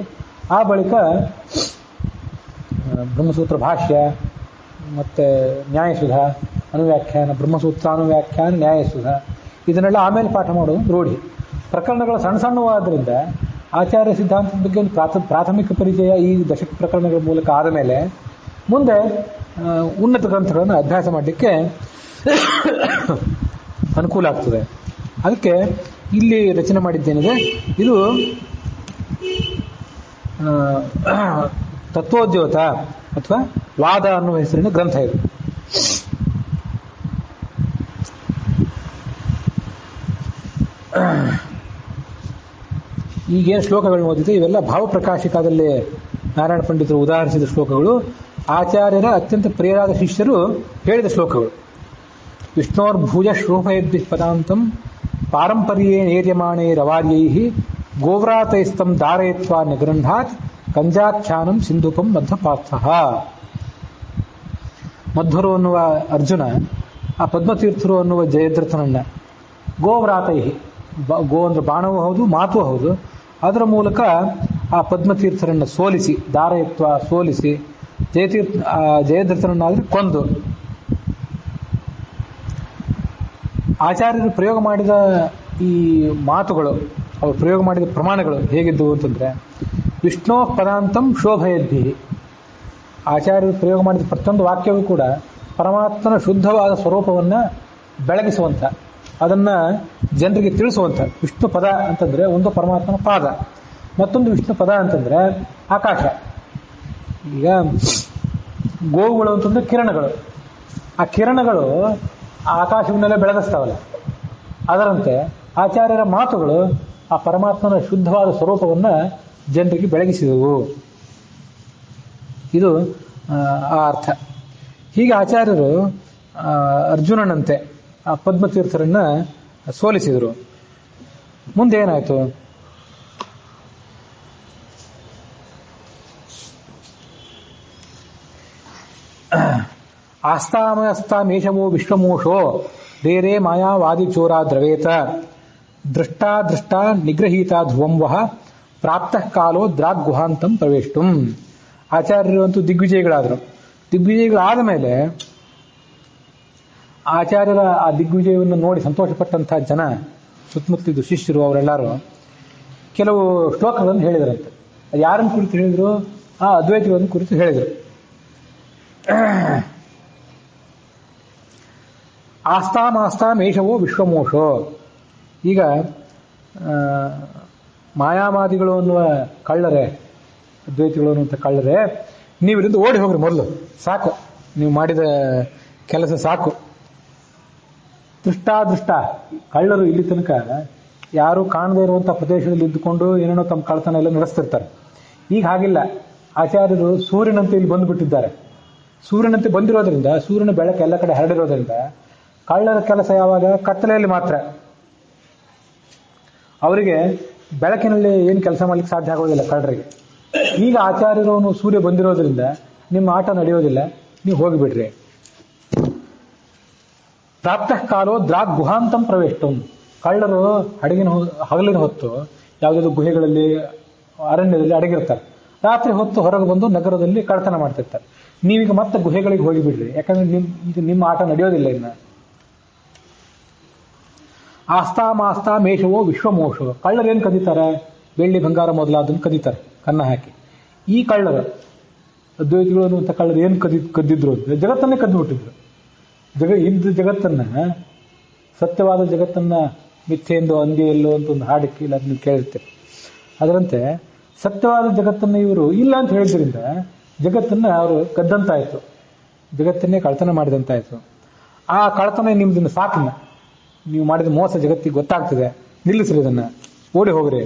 ಆ ಬಳಿಕ ಬ್ರಹ್ಮಸೂತ್ರ ಭಾಷ್ಯ ಮತ್ತು ನ್ಯಾಯಸುಧ ಅನುವ್ಯಾಖ್ಯಾನ, ಬ್ರಹ್ಮಸೂತ್ರ ಅನುವ್ಯಾಖ್ಯಾನ, ನ್ಯಾಯಸುಧ ಇದನ್ನೆಲ್ಲ ಆಮೇಲೆ ಪಾಠ ಮಾಡೋದು ರೂಢಿ. ಪ್ರಕರಣಗಳು ಸಣ್ಣ ಸಣ್ಣವಾದ್ದರಿಂದ ಆಚಾರ್ಯ ಸಿದ್ಧಾಂತದ ಬಗ್ಗೆ ಒಂದು ಪ್ರಾಥಮಿಕ ಪರಿಚಯ ಈ ದಶಕ ಪ್ರಕರಣಗಳ ಮೂಲಕ ಆದ ಮೇಲೆ ಮುಂದೆ ಉನ್ನತ ಗ್ರಂಥಗಳನ್ನು ಅಭ್ಯಾಸ ಮಾಡಲಿಕ್ಕೆ ಅನುಕೂಲ ಆಗ್ತದೆ. ಅದಕ್ಕೆ ಇಲ್ಲಿ ರಚನೆ ಮಾಡಿದ್ದೇನಿದೆ, ಇದು ತತ್ವೋದ್ಯೋತ ಅಥವಾ ವಾದ ಅನ್ನುವ ಹೆಸರಿನ ಗ್ರಂಥ ಇದು. ಈಗೇನು ಶ್ಲೋಕಗಳನ್ನ ಓದಿದೆ ಇವೆಲ್ಲ ಭಾವಪ್ರಕಾಶಿಕಾದಲ್ಲಿ ನಾರಾಯಣ ಪಂಡಿತರು ಉದಾಹರಿಸಿದ ಶ್ಲೋಕಗಳು, ಆಚಾರ್ಯರ ಅತ್ಯಂತ ಪ್ರಿಯರಾದ ಶಿಷ್ಯರು ಹೇಳಿದ ಶ್ಲೋಕಗಳು. ವಿಷ್ಣೋರ್ಭೂಜ ಶ್ರೋಭಯದ್ಭಿ ಪದಾಂತಂ ಪಾರಂಪರ್ಯೇ ನೇರ್ಯಮಾಣೇ ರವಾರ್ಯೈ ಗೋವ್ರಾತೈಸ್ತಂ ಧಾರಯತ್ವಾ ನಿಗೃಹಾತ್ ಕಂಜಾಖ್ಯಾನಂ ಸಿಂಧುಪಂ ಮಧ್ವಪಾರ್ಥಃ. ಮಧ್ವರು ಅನ್ನುವ ಅರ್ಜುನ ಆ ಪದ್ಮತೀರ್ಥರು ಅನ್ನುವ ಜಯದ್ರಥನನ್ನ ಗೋವ್ರಾತೈ, ಗೋ ಅಂದ್ರೆ ಬಾಣವೂ ಹೌದು, ಮಾತು ಹೌದು, ಅದರ ಮೂಲಕ ಆ ಪದ್ಮತೀರ್ಥರನ್ನು ಸೋಲಿಸಿ, ಧಾರಯತ್ವ ಸೋಲಿಸಿ, ಜಯದ್ರಥನನ್ನಾದರೆ ಕೊಂದು. ಆಚಾರ್ಯರು ಪ್ರಯೋಗ ಮಾಡಿದ ಈ ಮಾತುಗಳು, ಅವರು ಪ್ರಯೋಗ ಮಾಡಿದ ಪ್ರಮಾಣಗಳು ಹೇಗಿದ್ದವು ಅಂತಂದ್ರೆ, ವಿಷ್ಣು ಪದಾಂತಂ ಶೋಭಯದ್ಭಿ. ಆಚಾರ್ಯರು ಪ್ರಯೋಗ ಮಾಡಿದ ಪ್ರತಿಯೊಂದು ವಾಕ್ಯವೂ ಕೂಡ ಪರಮಾತ್ಮನ ಶುದ್ಧವಾದ ಸ್ವರೂಪವನ್ನು ಬೆಳಗಿಸುವಂಥ, ಅದನ್ನ ಜನರಿಗೆ ತಿಳಿಸುವಂಥ. ವಿಷ್ಣು ಪದ ಅಂತಂದ್ರೆ ಒಂದು ಪರಮಾತ್ಮನ ಪಾದ, ಮತ್ತೊಂದು ವಿಷ್ಣು ಪದ ಅಂತಂದ್ರೆ ಆಕಾಶ. ಈಗ ಗೋವುಗಳು ಅಂತಂದ್ರೆ ಕಿರಣಗಳು, ಆ ಕಿರಣಗಳು ಆಕಾಶವನ್ನೆಲ್ಲ ಬೆಳಗಿಸ್ತಾವಲ್ಲ, ಅದರಂತೆ ಆಚಾರ್ಯರ ಮಾತುಗಳು ಆ ಪರಮಾತ್ಮನ ಶುದ್ಧವಾದ ಸ್ವರೂಪವನ್ನ ಜನರಿಗೆ ಬೆಳಗಿಸಿದವು. ಇದು ಆ ಅರ್ಥ. ಹೀಗೆ ಆಚಾರ್ಯರು ಅರ್ಜುನನಂತೆ ಆ ಪದ್ಮತೀರ್ಥರನ್ನ ಸೋಲಿಸಿದರು. ಮುಂದೆ ಏನಾಯ್ತು? ಆಸ್ತಾಮಸ್ತಾಮೇಷವೋ ವಿಶ್ವಮೋಷೋ ರೇ ಮಾಯಾವಾದಿ ಚೋರ ದ್ರವೇತ ದೃಷ್ಟಾ ನಿಗ್ರಹೀತ ಧ್ರುವಂವಹ ಪ್ರಾಪ್ತಃ ಕಾಲೋ ದ್ರಾಗ್ಗುಹಾಂತಂ ಪ್ರವೇಷ್ಟುಂ. ಆಚಾರ್ಯರು ಅಂತೂ ದಿಗ್ವಿಜಯಗಳಾದರು. ದಿಗ್ವಿಜಯಗಳಾದ ಮೇಲೆ ಆಚಾರ್ಯರ ಆ ದಿಗ್ವಿಜಯವನ್ನು ನೋಡಿ ಸಂತೋಷಪಟ್ಟಂತಹ ಜನ, ಸುತ್ತಮುತ್ತಲಿದ್ದು ಶಿಷ್ಯರು ಅವರೆಲ್ಲರೂ ಕೆಲವು ಶ್ಲೋಕಗಳನ್ನು ಹೇಳಿದರಂತೆ. ಅದು ಯಾರನ್ನು ಕುರಿತು ಹೇಳಿದ್ರು? ಆ ಅದ್ವೈತಗಳನ್ನು ಕುರಿತು ಹೇಳಿದರು. ಆಸ್ತಾಮೇಷವೋ ವಿಶ್ವಮೋಷೋ. ಈಗ ಮಾಯಾವಾದಿಗಳು ಅನ್ನುವ ಕಳ್ಳರೆ, ಅದ್ವೈತಿಗಳು ಅನ್ನುವಂಥ ಕಳ್ಳರೆ, ನೀವು ಇಲ್ಲಿಂದ ಓಡಿ ಹೋಗ್ರಿ, ಮೊದಲು ಸಾಕು, ನೀವು ಮಾಡಿದ ಕೆಲಸ ಸಾಕು. ದೃಷ್ಟ ಕಳ್ಳರು ಇಲ್ಲಿ ತನಕ ಯಾರು ಕಾಣದೇ ಇರುವಂಥ ಪ್ರದೇಶದಲ್ಲಿ ಇದ್ದುಕೊಂಡು ಏನೇನೋ ತಮ್ಮ ಕಳ್ಳತನ ಎಲ್ಲ ನಡೆಸ್ತಿರ್ತಾರೆ. ಈಗ ಹಾಗಿಲ್ಲ. ಆಚಾರ್ಯರು ಸೂರ್ಯನಂತೆ ಇಲ್ಲಿ ಬಂದುಬಿಟ್ಟಿದ್ದಾರೆ. ಸೂರ್ಯನಂತೆ ಬಂದಿರೋದ್ರಿಂದ, ಸೂರ್ಯನ ಬೆಳಕು ಎಲ್ಲ ಕಡೆ ಹರಡಿರೋದ್ರಿಂದ ಕಳ್ಳರ ಕೆಲಸ ಯಾವಾಗ? ಕತ್ತಲೆಯಲ್ಲಿ ಮಾತ್ರ. ಅವರಿಗೆ ಬೆಳಕಿನಲ್ಲಿ ಏನು ಕೆಲಸ ಮಾಡ್ಲಿಕ್ಕೆ ಸಾಧ್ಯ ಆಗೋದಿಲ್ಲ ಕಳ್ಳರಿಗೆ. ಈಗ ಆಚಾರ್ಯರು ಸೂರ್ಯ ಬಂದಿರೋದ್ರಿಂದ ನಿಮ್ಮ ಆಟ ನಡೆಯೋದಿಲ್ಲ, ನೀವು ಹೋಗಿಬಿಡ್ರಿ. ಪ್ರಾಪ್ತಃ ಕಾಲೋ ದ್ರಾಗ್ ಗುಹಾಂತಂ ಪ್ರವೇಷ್ಟಂ. ಕಳ್ಳರು ಹಗಲಿನ ಹೊತ್ತು ಯಾವುದಾದ್ರು ಗುಹೆಗಳಲ್ಲಿ, ಅರಣ್ಯದಲ್ಲಿ ಅಡಗಿರ್ತಾರೆ. ರಾತ್ರಿ ಹೊತ್ತು ಹೊರಗೆ ಬಂದು ನಗರದಲ್ಲಿ ಕಳ್ಳತನ ಮಾಡ್ತಿರ್ತಾರೆ. ನೀವೀಗ ಮತ್ತೆ ಗುಹೆಗಳಿಗೆ ಹೋಗಿಬಿಡ್ರಿ, ಯಾಕಂದ್ರೆ ನಿಮ್ಮ ಆಟ ನಡೆಯೋದಿಲ್ಲ ಇನ್ನು. ಆಸ್ತಾಮೇಷವೋ ವಿಶ್ವಮೋಷೋ. ಕಳ್ಳರೇನು ಕದೀತಾರೆ? ಬೆಳ್ಳಿ ಬಂಗಾರ ಮೊದಲಾದನ್ನು ಕದೀತಾರೆ ಕನ್ನ ಹಾಕಿ. ಈ ಕಳ್ಳರು, ಅದ್ವೈತಿಗಳು ಅನ್ನುವಂಥ ಕಳ್ಳರು ಏನು ಕದ್ದಿದ್ರು ಅಂದ್ರೆ ಜಗತ್ತನ್ನೇ ಕದ್ದುಬಿಟ್ಟಿದ್ರು. ಇದ್ದ ಜಗತ್ತನ್ನ, ಸತ್ಯವಾದ ಜಗತ್ತನ್ನ ಮಿಥ್ಯೆಂದು ಅಂದಿಯಲ್ಲೋ ಅಂತ ಒಂದು ಹಾಡಿಕ್ಕಿಲ್ಲ, ಅದನ್ನು ಕೇಳಿರ್ತೇವೆ. ಅದರಂತೆ ಸತ್ಯವಾದ ಜಗತ್ತನ್ನು ಇವರು ಇಲ್ಲ ಅಂತ ಹೇಳಿದ್ರಿಂದ ಜಗತ್ತನ್ನ ಅವರು ಕದ್ದಂತಾಯ್ತು, ಜಗತ್ತನ್ನೇ ಕಳ್ತನ ಮಾಡಿದಂತಾಯ್ತು. ಆ ಕಳ್ತನ ನಿಮ್ದನ್ನ ಸಾಕಿನ, ನೀವು ಮಾಡಿದ ಮೋಸ ಜಗತ್ತಿಗೆ ಗೊತ್ತಾಗ್ತದೆ, ನಿಲ್ಲಿಸ್ರಿ ಇದನ್ನ, ಓಡಿ ಹೋಗ್ರಿ.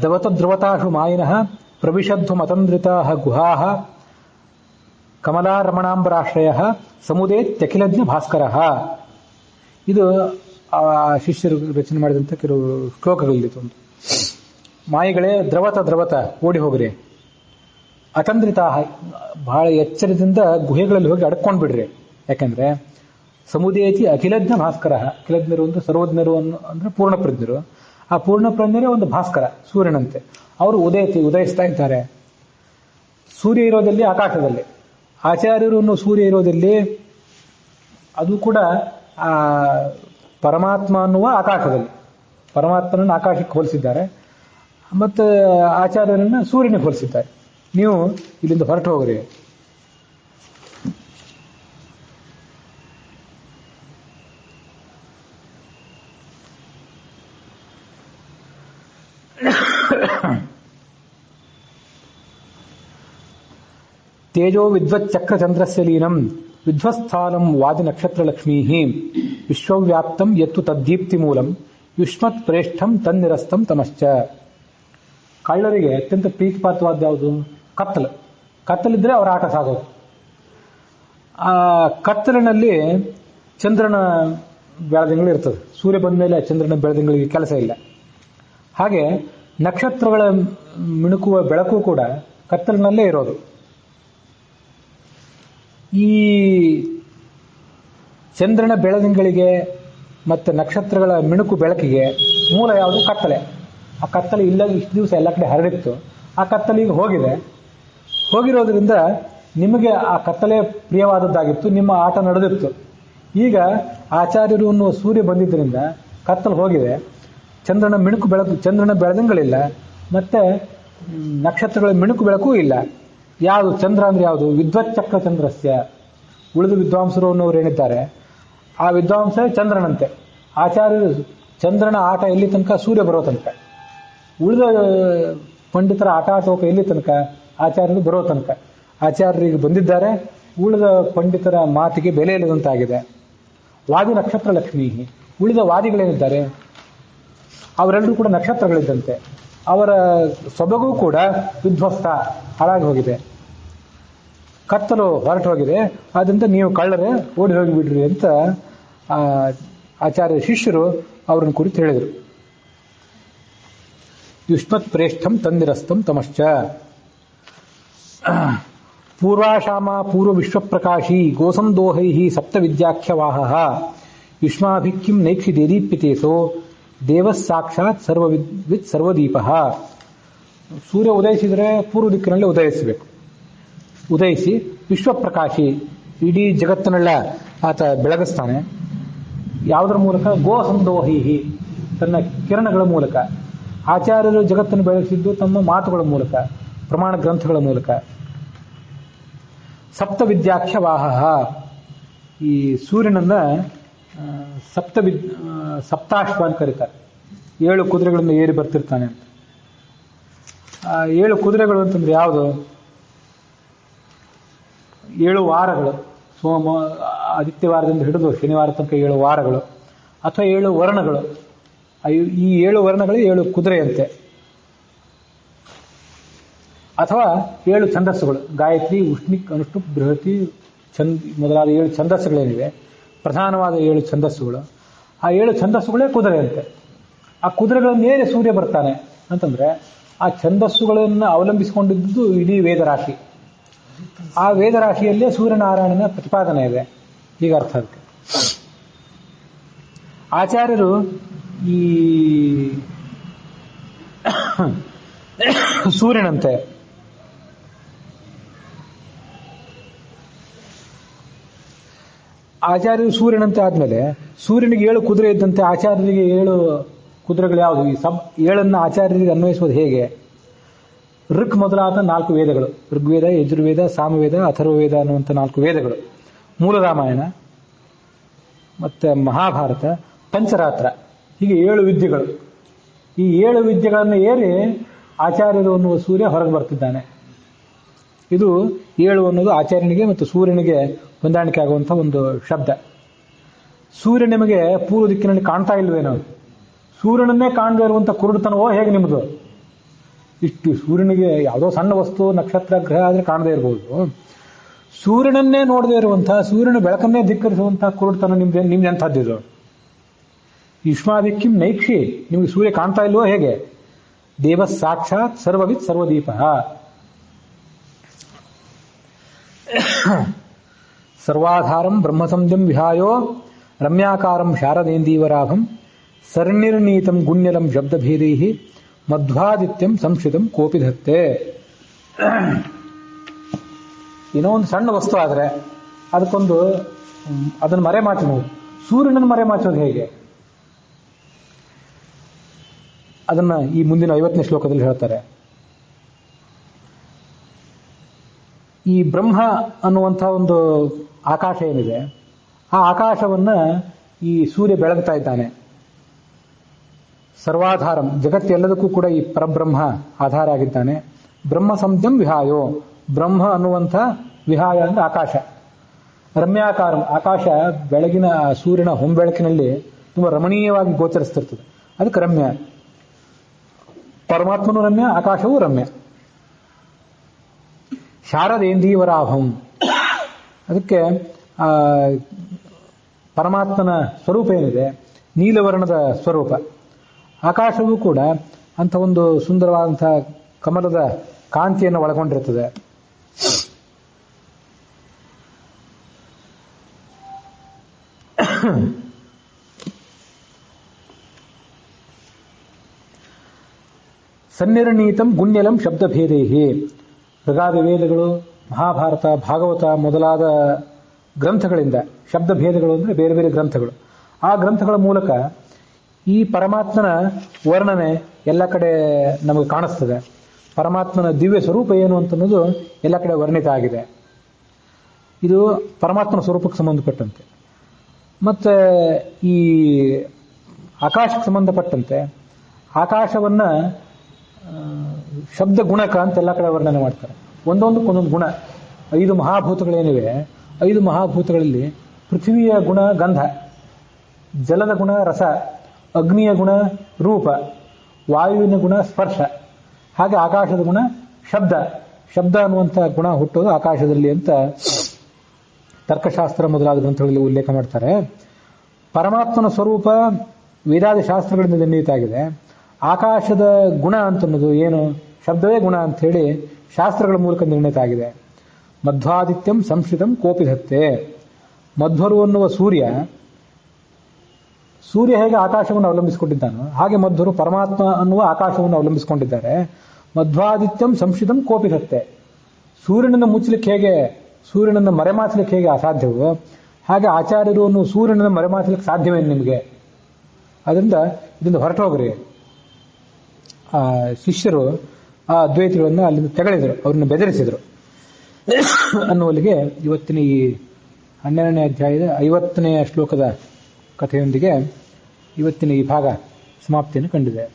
ದವತದ್ರವತಾಶು ಮಾಯಿನಃ ಪ್ರವಿಶಧ್ವ ಮತಂದ್ರಿತಾ ಗುಹಾಃ ಕಮಲಾರಮಣಾಂಬರಾಶ್ರಯ ಸಮುದೇತ್ಯಖಿಲಜ್ಞ ಭಾಸ್ಕರ. ಇದು ಆ ಶಿಷ್ಯರು ರಚನೆ ಮಾಡಿದಂಥ ಕೆಲವು ಶ್ಲೋಕಗಳಿತ್ತು. ಒಂದು ಮಾಯಿಗಳೇ, ದ್ರವತ ಓಡಿ ಹೋಗ್ರಿ. ಅತಂದ್ರಿತಾ, ಬಹಳ ಎಚ್ಚರದಿಂದ ಗುಹೆಗಳಲ್ಲಿ ಹೋಗಿ ಅಡ್ಕೊಂಡು ಬಿಡ್ರಿ. ಯಾಕಂದ್ರೆ ಸಮುದೇತಿ ಅಖಿಲಜ್ಞ ಭಾಸ್ಕರ. ಅಖಿಲಜ್ಞರು ಒಂದು ಸರ್ವಜ್ಞರು ಅಂದ್ರೆ ಪೂರ್ಣಪ್ರಜ್ಞರು. ಆ ಪೂರ್ಣಪ್ರಜ್ಞರೇ ಒಂದು ಭಾಸ್ಕರ, ಸೂರ್ಯನಂತೆ. ಅವರು ಉದಯಿಸ್ತಾ ಇದ್ದಾರೆ. ಸೂರ್ಯ ಇರೋದಲ್ಲಿ ಆಕಾಶದಲ್ಲಿ, ಆಚಾರ್ಯರು ಸೂರ್ಯ ಇರೋದಲ್ಲಿ, ಅದು ಕೂಡ ಆ ಪರಮಾತ್ಮ ಅನ್ನುವ ಆಕಾಶದಲ್ಲಿ. ಪರಮಾತ್ಮನನ್ನು ಆಕಾಶಕ್ಕೆ ಹೋಲಿಸಿದ್ದಾರೆ, ಮತ್ತು ಆಚಾರ್ಯರನ್ನು ಸೂರ್ಯನಿಗೆ ಹೋಲಿಸಿದ್ದಾರೆ. ನೀವು ಇಲ್ಲಿಂದ ಹೊರಟು ಹೋಗ್ರಿ. ತೇಜೋ ವಿದ್ವಚ್ಚಕ್ರಚಂದ್ರಸ್ಯ ಲೀನಂ ವಿಧ್ವಸ್ಥಾನಂ ವಾದಿ ನಕ್ಷತ್ರಲಕ್ಷ್ಮೀ ವಿಶ್ವವ್ಯಾಪ್ತಂ ಯತ್ತು ತದ್ದೀಪ್ತಿ ಮೂಲಂ ಯುಷ್ಮತ್ ಪ್ರೇಷ್ಠಂ ತನ್ನಿರಸ್ತಂ ತಮಶ್ಚ. ಕಳ್ಳರಿಗೆ ಅತ್ಯಂತ ಪ್ರೀತಿಪಾತ್ರವಾದ ಯಾವುದು? ಕತ್ತಲಿದ್ರೆ ಅವರ ಆಟ ಸಾಗೋದು. ಆ ಕತ್ತಲಿನಲ್ಲಿ ಚಂದ್ರನ ಬೆಳದಿಂಗಳು ಇರ್ತದೆ. ಸೂರ್ಯ ಬಂದ ಮೇಲೆ ಚಂದ್ರನ ಬೆಳದಿಂಗಳಿಗೆ ಕೆಲಸ ಇಲ್ಲ. ಹಾಗೆ ನಕ್ಷತ್ರಗಳ ಮಿಣುಕುವ ಬೆಳಕು ಕೂಡ ಕತ್ತಲಿನಲ್ಲೇ ಇರೋದು. ಈ ಚಂದ್ರನ ಬೆಳದಿಂಗಳಿಗೆ ಮತ್ತು ನಕ್ಷತ್ರಗಳ ಮಿಣುಕು ಬೆಳಕಿಗೆ ಮೂಲ ಯಾವುದು? ಕತ್ತಲೆ. ಆ ಕತ್ತಲೆ ಇಲ್ಲ, ಇಷ್ಟು ದಿವಸ ಎಲ್ಲ ಕಡೆ ಹರಡಿತ್ತು. ಆ ಕತ್ತಲೆ ಈಗ ಹೋಗಿರೋದ್ರಿಂದ ನಿಮಗೆ ಆ ಕತ್ತಲೆ ಪ್ರಿಯವಾದದ್ದಾಗಿತ್ತು, ನಿಮ್ಮ ಆಟ ನಡೆದಿತ್ತು. ಈಗ ಆಚಾರ್ಯರು ಅನ್ನುವ ಸೂರ್ಯ ಬಂದಿದ್ದರಿಂದ ಕತ್ತಲು ಹೋಗಿದೆ, ಚಂದ್ರನ ಬೆಳದಿಂಗಳಿಲ್ಲ, ಮತ್ತೆ ನಕ್ಷತ್ರಗಳ ಮಿಣುಕು ಬೆಳಕು ಇಲ್ಲ. ಯಾವುದು ಚಂದ್ರ ಅಂದ್ರೆ ಯಾವುದು? ವಿದ್ವಚ್ಚಕ್ರ ಚಂದ್ರಸ್ಯ. ಉಳಿದ ವಿದ್ವಾಂಸರು ಅನ್ನೋರು ಏನಿದ್ದಾರೆ, ಆ ವಿದ್ವಾಂಸ ಚಂದ್ರನಂತೆ. ಆಚಾರ್ಯರು ಚಂದ್ರನ ಆಟ ಎಲ್ಲಿ ತನಕ? ಸೂರ್ಯ ಬರೋ ತನಕ. ಉಳಿದ ಪಂಡಿತರ ಆಟಾಟೋಕ ಎಲ್ಲಿ ತನಕ? ಆಚಾರ್ಯರು ಬರೋ ತನಕ. ಆಚಾರ್ಯರಿಗೆ ಬಂದಿದ್ದಾರೆ, ಉಳಿದ ಪಂಡಿತರ ಮಾತಿಗೆ ಬೆಲೆ ಇಲ್ಲದಂತಾಗಿದೆ. ವಾದಿ ನಕ್ಷತ್ರ ಲಕ್ಷ್ಮೀ. ಉಳಿದ ವಾದಿಗಳೇನಿದ್ದಾರೆ ಅವರೆಲ್ಲರೂ ಕೂಡ ನಕ್ಷತ್ರಗಳಿದ್ದಂತೆ. ಅವರ ಸೊಬಗೂ ಕೂಡ ವಿಧ್ವಸ್ತ, ಹಾಳಾಗಿ ಹೋಗಿದೆ, ಕತ್ತಲು ಹೊರಟು ಹೋಗಿದೆ. ಆದ್ದರಿಂದ ನೀವು ಕಳ್ಳರೆ ಓಡಿ ಹೋಗಿಬಿಡ್ರಿ ಅಂತ ಆಚಾರ್ಯ ಶಿಷ್ಯರು ಅವರನ್ನು ಕುರಿತು ಹೇಳಿದರು. ಯುಷ್ಮತ್ ಪ್ರೇಷ್ಠಂ ತನ್ನಿರಸ್ತಂ ತಮಶ್ಚ ಪೂರ್ವಾಶಾಮ ಪೂರ್ವ ವಿಶ್ವಪ್ರಕಾಶಿ ಗೋಸಂದೋಹೈ ಸಪ್ತ ವಿದ್ಯಾಖ್ಯವಾಹ ಯುಷ್ಮಾಭಿಕ್ಕಿಂ ನೈಕ್ಷಿ ದೇದೀಪ್ಯತೇಸೋ ದೇವ ಸಾಕ್ಷಾತ್ ಸರ್ವವಿದ್ ಸರ್ವದೀಪ. ಸೂರ್ಯ ಉದಯಿಸಿದರೆ ಪೂರ್ವ ದಿಕ್ಕಿನಲ್ಲಿ ಉದಯಿಸಬೇಕು. ಉದಯಿಸಿ ವಿಶ್ವಪ್ರಕಾಶಿ ಇಡೀ ಜಗತ್ತಿನೆಲ್ಲ ಆತ ಬೆಳಗಿಸ್ತಾನೆ. ಯಾವುದರ ಮೂಲಕ? ಗೋ ಸಂದೋಹಿ ತನ್ನ ಕಿರಣಗಳ ಮೂಲಕ. ಆಚಾರ್ಯರು ಜಗತ್ತನ್ನು ಬೆಳಗಿಸಿದ್ದು ತಮ್ಮ ಮಾತುಗಳ ಮೂಲಕ, ಪ್ರಮಾಣ ಗ್ರಂಥಗಳ ಮೂಲಕ. ಸಪ್ತ ವಿದ್ಯಾಖ್ಯವಾಹ, ಈ ಸೂರ್ಯನನ್ನ ಸಪ್ತಾಶ್ವ ಅಂತ ಕರೀತಾರೆ. 7 ಕುದುರೆಗಳಿಂದ ಏರಿ ಬರ್ತಿರ್ತಾನೆ ಅಂತ. 7 ಕುದುರೆಗಳು ಅಂತಂದ್ರೆ ಯಾವುದು? 7 ವಾರಗಳು, ಆದಿತ್ಯವಾರದಿಂದ ಹಿಡಿದು ಶನಿವಾರ ತನಕ 7 ವಾರಗಳು, ಅಥವಾ 7 ವರ್ಣಗಳು. ಈ 7 ವರ್ಣಗಳು 7 ಕುದುರೆಯಂತೆ. ಅಥವಾ 7 ಛಂದಸ್ಸುಗಳು, ಗಾಯತ್ರಿ, ಉಷ್ಣಿಕ್, ಅನುಷ್ಠುಪ್, ಬೃಹತಿ, ಮೊದಲಾದ 7 ಛಂದಸ್ಸುಗಳೇನಿವೆ, ಪ್ರಧಾನವಾದ 7 ಛಂದಸ್ಸುಗಳು. ಆ 7 ಛಂದಸ್ಸುಗಳೇ ಕುದುರೆಯಂತೆ. ಆ ಕುದುರೆಗಳನ್ನು ಏರಿ ಸೂರ್ಯ ಬರ್ತಾನೆ ಅಂತಂದ್ರೆ ಆ ಛಂದಸ್ಸುಗಳನ್ನು ಅವಲಂಬಿಸಿಕೊಂಡಿದ್ದು ಇಡೀ ವೇದರಾಶಿ. ಆ ವೇದರಾಶಿಯಲ್ಲೇ ಸೂರ್ಯನಾರಾಯಣನ ಪ್ರತಿಪಾದನೆ ಇದೆ. ಈಗ ಅರ್ಥ ಅದಕ್ಕೆ. ಆಚಾರ್ಯರು ಈ ಸೂರ್ಯನಂತೆ ಆದ್ಮೇಲೆ ಸೂರ್ಯನಿಗೆ 7 ಕುದುರೆ ಇದ್ದಂತೆ ಆಚಾರ್ಯರಿಗೆ 7 ಕುದುರೆಗಳು ಯಾವುದು? ಈ 7 ಆಚಾರ್ಯರಿಗೆ ಅನ್ವಯಿಸುವುದು ಹೇಗೆ? ಋಕ್ ಮೊದಲಾದ 4 ವೇದಗಳು, ಋಗ್ವೇದ, ಯಜುರ್ವೇದ, ಸಾಮವೇದ, ಅಥರ್ವವೇದ ಅನ್ನುವಂಥ 4 ವೇದಗಳು, ಮೂಲ ರಾಮಾಯಣ, ಮತ್ತೆ ಮಹಾಭಾರತ, ಪಂಚರಾತ್ರ, ಹೀಗೆ 7 ವಿದ್ಯೆಗಳು. ಈ 7 ವಿದ್ಯೆಗಳನ್ನು ಏರಿ ಆಚಾರ್ಯರು ಅನ್ನುವ ಸೂರ್ಯ ಹೊರಗೆ ಬರ್ತಿದ್ದಾನೆ. ಇದು 7 ಅನ್ನೋದು ಆಚಾರ್ಯನಿಗೆ ಮತ್ತು ಸೂರ್ಯನಿಗೆ ಹೊಂದಾಣಿಕೆ ಆಗುವಂಥ ಒಂದು ಶಬ್ದ. ಸೂರ್ಯ ನಿಮಗೆ ಪೂರ್ವ ದಿಕ್ಕಿನಲ್ಲಿ ಕಾಣ್ತಾ ಇಲ್ವೇನೋ? ಸೂರ್ಯನನ್ನೇ ಕಾಣದೇ ಇರುವಂಥ ಕುರುಡುತನವೋ ಹೇಗೆ ನಿಮ್ಮದು? ಇಷ್ಟು ಸೂರ್ಯನಿಗೆ ಯಾವುದೋ ಸಣ್ಣ ವಸ್ತು, ನಕ್ಷತ್ರ, ಗ್ರಹ ಆದರೆ ಕಾಣದೇ ಇರಬಹುದು. ಸೂರ್ಯನನ್ನೇ ನೋಡದೇ ಇರುವಂತಹ, ಸೂರ್ಯನ ಬೆಳಕನ್ನೇ ಧಿಕ್ಕರಿಸುವಂತಹ ಕುರುಡುತನ ನಿಮ್ದು ಎಂಥದ್ದಿದು? ಯುಷ್ಮಾದಿಕ್ಕಿಂ ನೈಕ್ಷಿ, ನಿಮಗೆ ಸೂರ್ಯ ಕಾಣ್ತಾ ಇಲ್ವೋ ಹೇಗೆ? ದೇವ ಸಾಕ್ಷಾತ್ ಸರ್ವವಿತ್ ಸರ್ವದೀಪ. ಸರ್ವಾಧಾರಂ ಬ್ರಹ್ಮಸಂಧ್ಯಂ ವಿಹಾಯೋ ರಮ್ಯಾಕಾರಂ ಶಾರದೇಂದೀವರಾಭಂ ಸರ್ನಿರ್ನೀತಂ ಗುಣ್ಯಲಂ ಶಬ್ದಭೇದೈ ಮಧ್ವಾದಿತ್ಯಂ ಸಂಶಿತಂ ಕೋಪಿ ಧತ್ತೆ. ಏನೋ ಒಂದು ಸಣ್ಣ ವಸ್ತು ಆದರೆ ಅದನ್ನು ಮರೆ ಮಾಚಬಹುದು. ಸೂರ್ಯನನ್ನು ಮರೆ ಮಾಚೋದು ಹೇಗೆ? ಅದನ್ನ ಈ ಮುಂದಿನ 50ನೇ ಶ್ಲೋಕದಲ್ಲಿ ಹೇಳ್ತಾರೆ. ಈ ಬ್ರಹ್ಮ ಅನ್ನುವಂಥ ಒಂದು ಆಕಾಶ ಏನಿದೆ, ಆ ಆಕಾಶವನ್ನ ಈ ಸೂರ್ಯ ಬೆಳಗ್ತಾ ಇದ್ದಾನೆ. ಸರ್ವಾಧಾರಂ, ಜಗತ್ತೆಲ್ಲದಕ್ಕೂ ಕೂಡ ಈ ಪರಬ್ರಹ್ಮ ಆಧಾರ ಆಗಿದ್ದಾನೆ. ಬ್ರಹ್ಮ ಸಂಧ್ಯಂ ವಿಹಾಯೋ, ಬ್ರಹ್ಮ ಅನ್ನುವಂಥ ವಿಹಾಯ ಅಂದ್ರೆ ಆಕಾಶ. ರಮ್ಯಾಕಾರಂ, ಆಕಾಶ ಬೆಳಗಿನ ಸೂರ್ಯನ ಹೊಂಬೆಳಕಿನಲ್ಲಿ ತುಂಬಾ ರಮಣೀಯವಾಗಿ ಗೋಚರಿಸ್ತಿರ್ತದೆ, ಅದಕ್ಕೆ ರಮ್ಯ. ಪರಮಾತ್ಮನು ರಮ್ಯ, ಆಕಾಶವೂ ರಮ್ಯ. ಶಾರದೇಂದೀವರಾಭಂ, ಅದಕ್ಕೆ ಪರಮಾತ್ಮನ ಸ್ವರೂಪ ಏನಿದೆ ನೀಲವರ್ಣದ ಸ್ವರೂಪ. ಆಕಾಶವೂ ಕೂಡ ಅಂಥ ಒಂದು ಸುಂದರವಾದಂಥ ಕಮಲದ ಕಾಂತಿಯನ್ನು ಒಳಗೊಂಡಿರುತ್ತದೆ. ಸನ್ನಿರ್ಣೀತಂ ಗುಣ್ಯಲಂ ಶಬ್ದಭೇದೈಹಿ, ಋಗಾದಿ ವೇದಗಳು, ಮಹಾಭಾರತ, ಭಾಗವತ ಮೊದಲಾದ ಗ್ರಂಥಗಳಿಂದ, ಶಬ್ದಭೇದಗಳು ಅಂದರೆ ಬೇರೆ ಬೇರೆ ಗ್ರಂಥಗಳು, ಆ ಗ್ರಂಥಗಳ ಮೂಲಕ ಈ ಪರಮಾತ್ಮನ ವರ್ಣನೆ ಎಲ್ಲ ಕಡೆ ನಮಗೆ ಕಾಣಿಸ್ತದೆ. ಪರಮಾತ್ಮನ ದಿವ್ಯ ಸ್ವರೂಪ ಏನು ಅಂತನ್ನೋದು ಎಲ್ಲ ಕಡೆ ವರ್ಣಿತ ಆಗಿದೆ. ಇದು ಪರಮಾತ್ಮನ ಸ್ವರೂಪಕ್ಕೆ ಸಂಬಂಧಪಟ್ಟಂತೆ. ಮತ್ತೆ ಈ ಆಕಾಶಕ್ಕೆ ಸಂಬಂಧಪಟ್ಟಂತೆ ಆಕಾಶವನ್ನ ಶಬ್ದ ಗುಣಕ ಅಂತ ಎಲ್ಲ ಕಡೆ ವರ್ಣನೆ ಮಾಡ್ತಾರೆ. ಒಂದೊಂದಕ್ಕೊಂದೊಂದು ಗುಣ. 5 ಮಹಾಭೂತಗಳೇನಿವೆ, 5 ಮಹಾಭೂತಗಳಲ್ಲಿ ಪೃಥ್ವಿಯ ಗುಣ ಗಂಧ, ಜಲದ ಗುಣ ರಸ, ಅಗ್ನಿಯ ಗುಣ ರೂಪ, ವಾಯುವಿನ ಗುಣ ಸ್ಪರ್ಶ, ಹಾಗೆ ಆಕಾಶದ ಗುಣ ಶಬ್ದ. ಶಬ್ದ ಅನ್ನುವಂಥ ಗುಣ ಹುಟ್ಟೋದು ಆಕಾಶದಲ್ಲಿ ಅಂತ ತರ್ಕಶಾಸ್ತ್ರ ಮೊದಲಾದ ಗ್ರಂಥಗಳಲ್ಲಿ ಉಲ್ಲೇಖ ಮಾಡ್ತಾರೆ. ಪರಮಾತ್ಮನ ಸ್ವರೂಪ ವೇದಾದಿ ಶಾಸ್ತ್ರಗಳಿಂದ ನಿರ್ಣೀತ ಆಗಿದೆ. ಆಕಾಶದ ಗುಣ ಅಂತನ್ನೋದು ಏನು, ಶಬ್ದವೇ ಗುಣ ಅಂತ ಹೇಳಿ ಶಾಸ್ತ್ರಗಳ ಮೂಲಕ ನಿರ್ಣೀತ ಆಗಿದೆ. ಮಧ್ವಾದಿತ್ಯಂ ಸಂಶ್ರಿತಂ ಕೋಪಿ ಧತ್ತೆ. ಮಧ್ವರು ಅನ್ನುವ ಸೂರ್ಯ ಹೇಗೆ ಆಕಾಶವನ್ನು ಅವಲಂಬಿಸಿಕೊಂಡಿದ್ದಾನೋ ಹಾಗೆ ಮಧ್ವರು ಪರಮಾತ್ಮ ಅನ್ನುವ ಆಕಾಶವನ್ನು ಅವಲಂಬಿಸಿಕೊಂಡಿದ್ದಾರೆ. ಮಧ್ವಾದಿತ್ಯಂ ಸಂಶ್ರಿತಂ ಕೋಪಿ ಧತ್ತೆ. ಸೂರ್ಯನನ್ನು ಮುಚ್ಚಲಿಕ್ಕೆ ಹೇಗೆ, ಸೂರ್ಯನನ್ನು ಮರೆಮಾಚಲಿಕ್ಕೆ ಹೇಗೆ ಅಸಾಧ್ಯವೋ ಹಾಗೆ ಆಚಾರ್ಯರು ಅನ್ನುವ ಸೂರ್ಯನನ್ನು ಮರೆಮಾಚಲಿಕ್ಕೆ ಸಾಧ್ಯವೇನು ನಿಮಗೆ? ಅದರಿಂದ ಇದರಿಂದ ಹೊರಟೋಗ್ರಿ. ಆ ಶಿಷ್ಯರು ಆ ಅದ್ವೈತಿಗಳನ್ನು ಅಲ್ಲಿಂದ ತೆಗಳಿದರು, ಅವ್ರನ್ನ ಬೆದರಿಸಿದರು ಅನ್ನುವಲ್ಲಿಗೆ ಇವತ್ತಿನ ಈ 12ನೇ ಅಧ್ಯಾಯದ 50ನೇ ಶ್ಲೋಕದ ಕಥೆಯೊಂದಿಗೆ ಇವತ್ತಿನ ಈ ಭಾಗ ಸಮಾಪ್ತಿಯನ್ನು ಕಂಡಿದೆ.